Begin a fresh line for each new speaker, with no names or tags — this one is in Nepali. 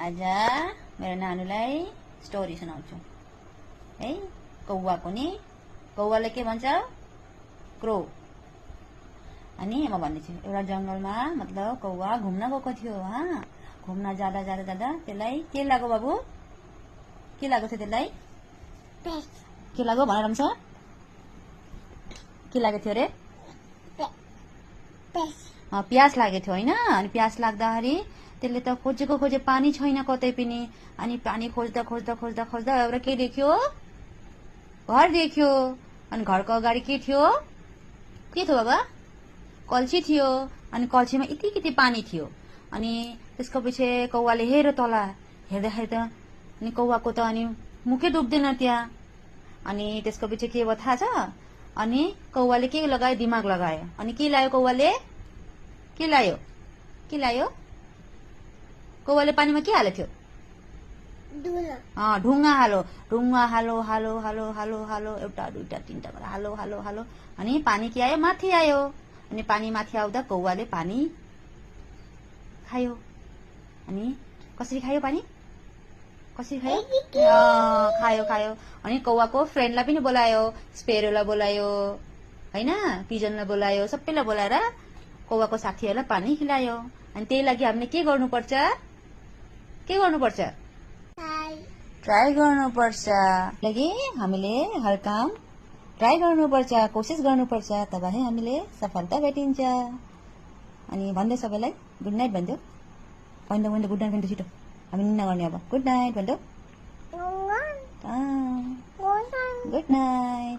आज मेरो नानुलाई स्टोरी सुनाउँछु है। कौवाको नि कौवाले के भन्छ क्रो। अनि म भन्दैछु एउटा जंगलमा मतलब कौवा घुम्न गएको थियो। घुम्न जाँदा जाँदा जाँदा त्यसलाई के लाग्यो बाबु? के लाग्यो थियो त्यसलाई? के लाग्यो भनेर भन्छ? के लागेको थियो रे? प्यास लागेको थियो हैन। अनि प्यास लाग्दाखेरि त्यसले त खोजेको खोजे पानी छैन कतै पनि। अनि पानी खोज्दा खोज्दा खोज्दा खोज्दा एउटा के देख्यो? घर देख्यो। अनि घरको अगाडि के थियो? के थियो बाबा? कल्छी थियो। अनि कल्छीमा इति पानी थियो। अनि त्यसको पछि कौवाले हेर्यो तल। हेर्दाखेरि त अनि कौवाको त अनि मुखै डुब्दैन त्यहाँ। अनि त्यसको पछि के भयो थाहा छ? अनि कौवाले के लगायो? दिमाग लगायो। अनि के लायो कौवाले? के लायो? के लायो? कौवाले पानीमा के हालेको थियो? ढुङ्गा हालो। ढुङ्गा हालो हालो हालो हालो हालो एउटा दुईटा तीनटा गरेर हालो हालो हालो। अनि पानी के आयो? माथि आयो। अनि पानी माथि आउँदा कौवाले पानी खायो। अनि कसरी खायो पानी? कसरी खायो? खायो खायो। अनि कौवाको फ्रेन्डलाई पनि बोलायो। स्पेरोलाई बोलायो हैन, पिजनलाई बोलायो, सबैलाई बोलाएर कौवाको साथीहरूलाई पानी खिलायो। अनि त्यही लागि हामीले के गर्नुपर्छ? के गर्नुपर्छ? ट्राई गर्नुपर्छ। लागि हामीले हर काम ट्राई गर्नुपर्छ, कोसिस गर्नुपर्छ, तब हामीले सफलता भेटिन्छ। अनि भन्दै सबैलाई गुड नाइट भन्दियो। भन्दै गुड नाइट भन्दै छिटो। हामी निन्ना गर्ने अब। गुड नाइट भन्दियो। Good night.